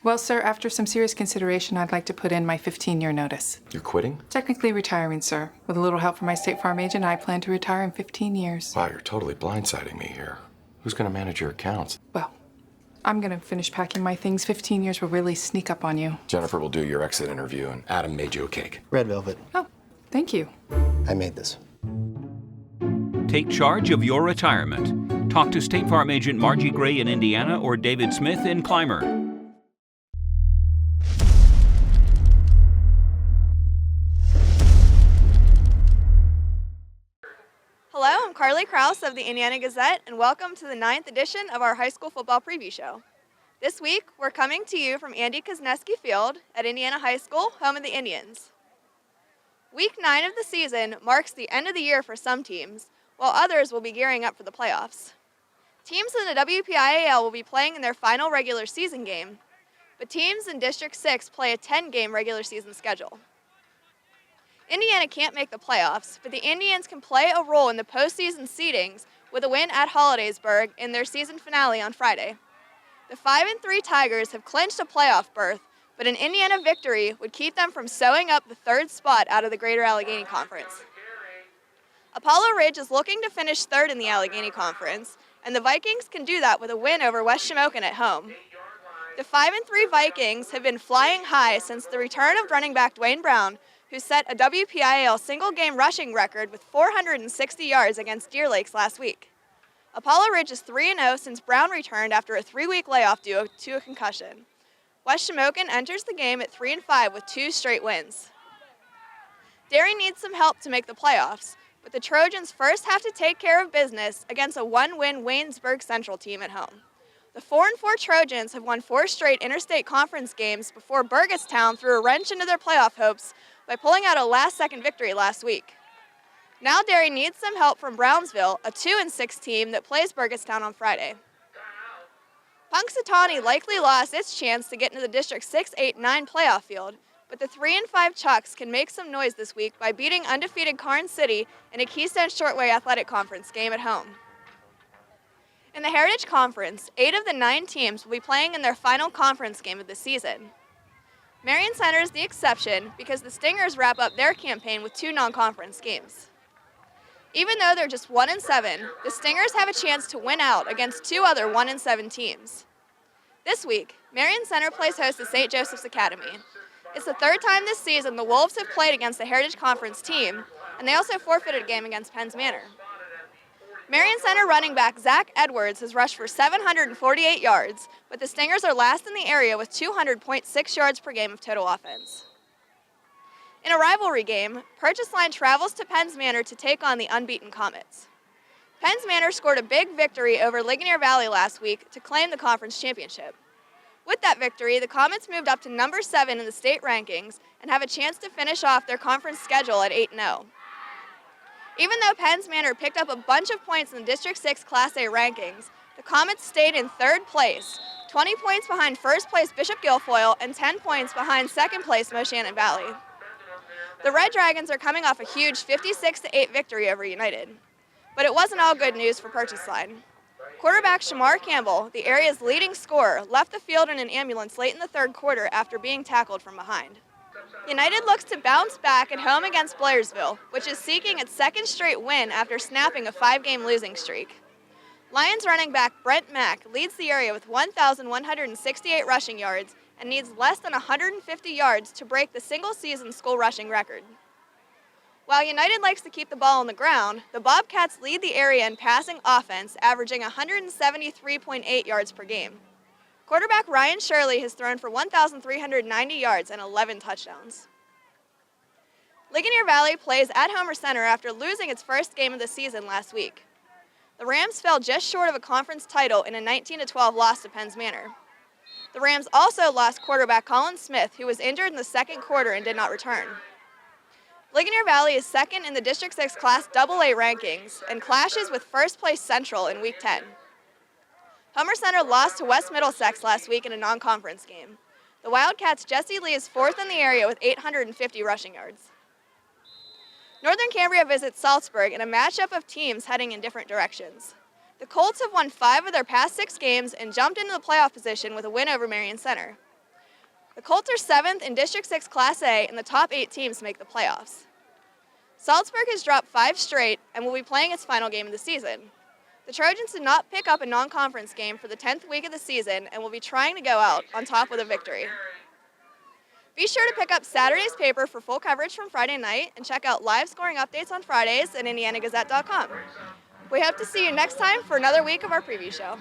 Well, sir, after some serious consideration, I'd like to put in my 15-year notice. You're quitting? Technically retiring, sir. With a little help from my State Farm agent, I plan to retire in 15 years. Wow, you're totally blindsiding me here. Who's going to manage your accounts? Well, I'm going to finish packing my things. 15 years will really sneak up on you. Jennifer will do your exit interview, and Adam made you a cake. Red velvet. Oh, thank you. I made this. Take charge of your retirement. Talk to State Farm agent Margie Gray in Indiana or David Smith in Clymer. Hello, I'm Carly Krouse of the Indiana Gazette, and welcome to the 9th edition of our high school football preview show. This week, we're coming to you from Andy Kosneski Field at Indiana High School, home of the Indians. Week 9 of the season marks the end of the year for some teams, while others will be gearing up for the playoffs. Teams in the WPIAL will be playing in their final regular season game, but teams in District 6 play a 10-game regular season schedule. Indiana can't make the playoffs, but the Indians can play a role in the postseason seedings with a win at Hollidaysburg in their season finale on Friday. The 5-3 Tigers have clinched a playoff berth, but an Indiana victory would keep them from sewing up the third spot out of the Greater Allegheny Conference. Apollo Ridge is looking to finish third in the Allegheny Conference, and the Vikings can do that with a win over West Shamokin at home. The 5-3 Vikings have been flying high since the return of running back Dwayne Brown, who set a WPIAL single-game rushing record with 460 yards against Deer Lakes last week. Apollo Ridge is 3-0 since Brown returned after a 3-week layoff due to a concussion. West Shamokin enters the game at 3-5 with 2 straight wins. Derry needs some help to make the playoffs, but the Trojans first have to take care of business against a 1-win Waynesburg Central team at home. The 4-4 Trojans have won 4 straight interstate conference games before Burgettstown threw a wrench into their playoff hopes by pulling out a last-second victory last week. Now Derry needs some help from Brownsville, a 2-6 team that plays Burgettstown on Friday. Punxsutawney likely lost its chance to get into the District 6, 8, 9 playoff field, but the 3-5 Chucks can make some noise this week by beating undefeated Karn City in a Keystone Shortway Athletic Conference game at home. In the Heritage Conference, 8 of the 9 teams will be playing in their final conference game of the season. Marion Center is the exception because the Stingers wrap up their campaign with 2 non-conference games. Even though they're just 1-7, the Stingers have a chance to win out against 2 other 1-7 teams. This week, Marion Center plays host to St. Joseph's Academy. It's the 3rd time this season the Wolves have played against the Heritage Conference team, and they also forfeited a game against Penns Manor. Marion Center running back Zach Edwards has rushed for 748 yards, but the Stingers are last in the area with 200.6 yards per game of total offense. In a rivalry game, Purchase Line travels to Penns Manor to take on the unbeaten Comets. Penns Manor scored a big victory over Ligonier Valley last week to claim the conference championship. With that victory, the Comets moved up to number 7 in the state rankings and have a chance to finish off their conference schedule at 8-0. Even though Penns Manor picked up a bunch of points in the District 6 Class A rankings, the Comets stayed in 3rd place, 20 points behind 1st place Bishop Guilfoyle and 10 points behind 2nd place Moshannon Valley. The Red Dragons are coming off a huge 56-8 victory over United. But it wasn't all good news for Purchase Line. Quarterback Shamar Campbell, the area's leading scorer, left the field in an ambulance late in the 3rd quarter after being tackled from behind. United looks to bounce back at home against Blairsville, which is seeking its 2nd straight win after snapping a 5-game losing streak. Lions running back Brent Mack leads the area with 1,168 rushing yards and needs less than 150 yards to break the single-season school rushing record. While United likes to keep the ball on the ground, the Bobcats lead the area in passing offense, averaging 173.8 yards per game. Quarterback Ryan Shirley has thrown for 1,390 yards and 11 touchdowns. Ligonier Valley plays at Homer Center after losing its first game of the season last week. The Rams fell just short of a conference title in a 19-12 loss to Penns Manor. The Rams also lost quarterback Colin Smith, who was injured in the 2nd quarter and did not return. Ligonier Valley is 2nd in the District 6 Class AA rankings and clashes with 1st place Central in Week 10. Homer Center lost to West Middlesex last week in a non-conference game. The Wildcats' Jesse Lee is 4th in the area with 850 rushing yards. Northern Cambria visits Salzburg in a matchup of teams heading in different directions. The Colts have won 5 of their past 6 games and jumped into the playoff position with a win over Marion Center. The Colts are 7th in District 6 Class A, and the top 8 teams make the playoffs. Salzburg has dropped 5 straight and will be playing its final game of the season. The Trojans did not pick up a non-conference game for the 10th week of the season and will be trying to go out on top with a victory. Be sure to pick up Saturday's paper for full coverage from Friday night and check out live scoring updates on Fridays at IndianaGazette.com. We hope to see you next time for another week of our preview show.